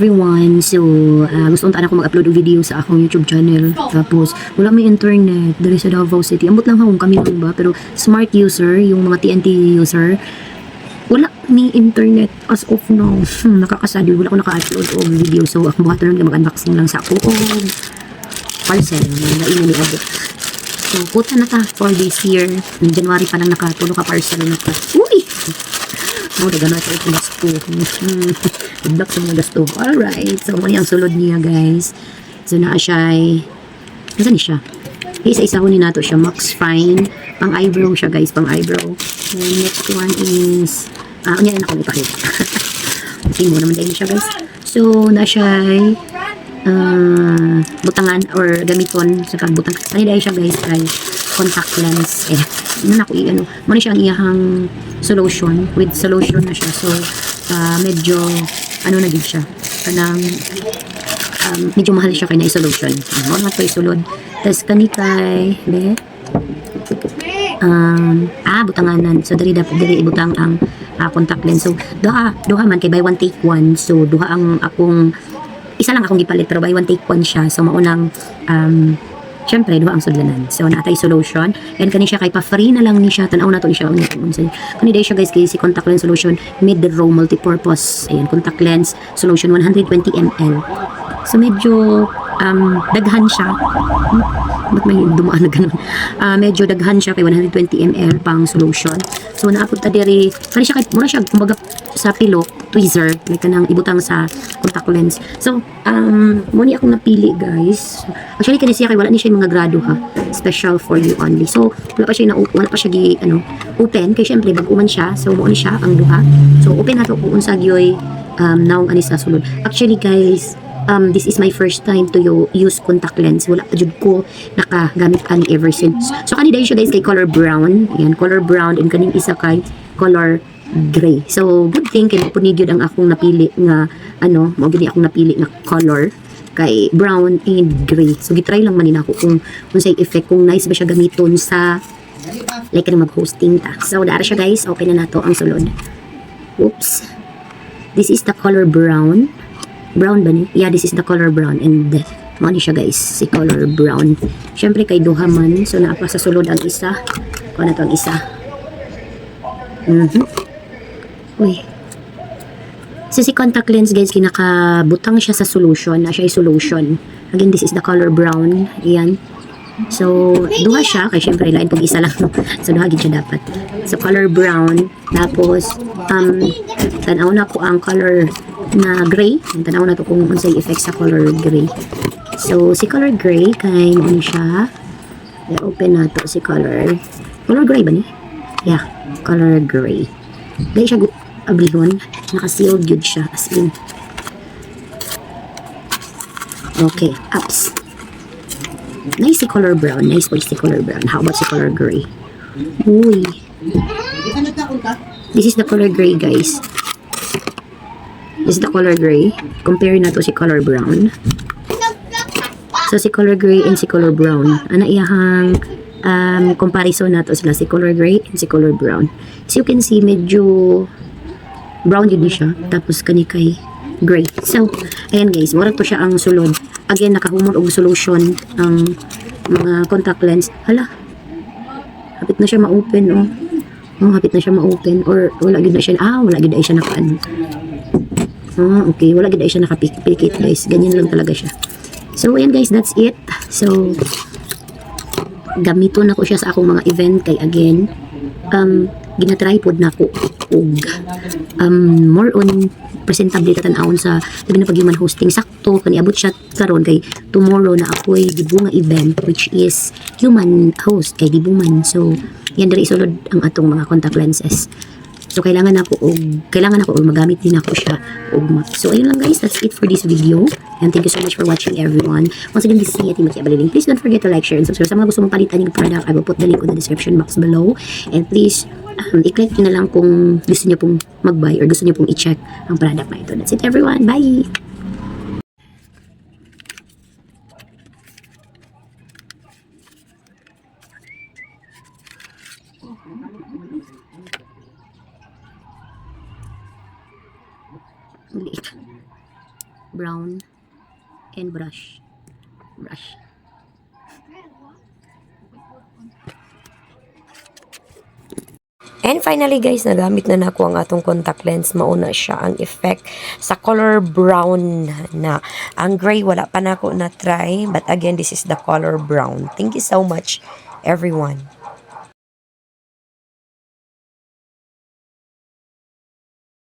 Everyone, so gusto untaan ako mag-upload ng video sa akong YouTube channel. Tapos wala may internet dali sa Davao City. Ambot lang akong kami lang ba, pero smart user, yung mga TNT user, wala may internet as of now. Nakakasado, wala ko naka-upload og video. So ako buhatan lang mag-unboxing lang sa ako og parcel na ina ni abot. So puta na ta for this year. In January pa lang nakatulo ka parcel na ka. Uy! Oh, dagan na siya itong gasto. I-block sa mga gasto. Alright. So, muli ang sulod niya, guys. So, naa siya ay... Nasaan siya? Isa-isahon ni nato siya. Max Fine. Pang eyebrow siya, guys. Pang eyebrow. And next one is... Unya na ako ipakita. Okay mo naman dahil siya, guys. So, na siya ay... butangan or gamiton sa pagbutang. Ano dahil siya, guys, ay contact lens. Muna siya ang iyahang solution. With solution na siya. So, medyo, na din siya. Kanang, medyo mahal siya kaya na solution. Mga ito isulod. Tapos, kanikay, butanganan. So, dari dapat, dari ibutang ang contact lens. So, duha man, kay buy one take one. So, duha ang akong, isa lang akong gipalit, pero buy one take one siya. So, maunang, syempre, duha ang sudlanan. So, natay solution. And kani siya, kay pa-free na lang ni siya. Tanaw na to ni siya. Kani day siya, guys, kay si contact lens solution mid-row multipurpose. Ayan, contact lens solution 120 ml. So, medyo daghan siya. Ba't may dumaan na ganun? Medyo daghan siya kay 120 ml pang solution. So, naapot ta diri. Kani siya, mura siya, kumbaga, sa pilo, tweezer, like kanang ibutang sa contact lens. So, muna akong napili, guys. Actually, kani siya kay wala ni siya yung mga grado, ha. Special for you only. So, wala pa siya open. Kaya syempre, baguman siya. So, muna siya ang duha. So, open na to kung unsa gyoy naong ani sa sulod. Actually, guys, this is my first time to use contact lens. Wala pa jud ko nakagamit ani ever since. So, kani dahil siya, guys, kay color brown. Ayan, color brown. And kaning isa kay color gray. So, good thing, kaya punid yun ang akong napili nga, magiging akong napili na color kay brown and gray. So, gitry lang manin ako kung say effect, kung nice ba siya gamiton sa like mag-hosting ta. So, dara siya, guys. Open na nato ang sulod. Oops. This is the color brown. Brown ba ni? Yeah, this is the color brown. And mani siya, guys. Si color brown. Syempre, kay duha man. So, naapa sa sulod ang isa. Kung na to ang isa. Uy. So, si contact lens, guys, kinakabutang siya sa solution. Na siya ay solution. Again, this is the color brown. Ayan. So, duha siya. Kaya syempre, lain pag isa lang. So, duha gid siya dapat. So, color brown. Tapos, tanaw na ko ang color na gray. Tanaw na to kung unsay effect sa color gray. So, si color gray, kay ano siya. Open na to si color. Color gray ba ni? Yeah, color gray. Dahil siya ablihon, naka-sealed yun siya, as in. Okay, ups. Nice si color brown. Nice po si color brown. How about si color gray? Uy. This is the color gray, guys. This is the color gray. Compare na to si color brown. So, si color gray and si color brown. Ana iyahang comparison na to sila, si color gray and si color brown. So, you can see, medyo brown yun siya. Tapos, kanikay gray. So, ayan, guys. Mura to siya ang sulod. Again, nakahumor og solution ang mga contact lens. Hala. Hapit na siya ma-open, oh. Hapit na siya ma-open. Or, wala gid na siya. Wala gid na siya naka-ano. Okay. Wala gid na siya nakapikit, guys. Ganyan lang talaga siya. So, ayan, guys. That's it. So, gamiton ako siya sa akong mga event. Kay, again, ginatripod na ako og more on presentable tatanawon sa labi na pag-human hosting. Sakto kaniabot siya karon kay tomorrow na ako'y dibunga event which is human host kay dibuman. So yan diri isulod ang atong mga contact lenses. So kailangan ako og magamit din ako siya og so ayun lang, guys, that's it for this video, and thank you so much for watching, everyone. Once again, this is Ate Makia Baliling. Please don't forget to like, share, and subscribe. Sa mga gusto mong palitan yung product, I will put the link on the description box below, and please i-click nyo na lang kung gusto nyo pong mag-buy or gusto nyo pong i-check ang product na ito. That's it, everyone. Bye! Liit. brown, and brush. And finally guys, nagamit na nako ang atong contact lens. Mauna siya ang effect sa color brown na. Ang gray wala pa nako na try, but again this is the color brown. Thank you so much everyone.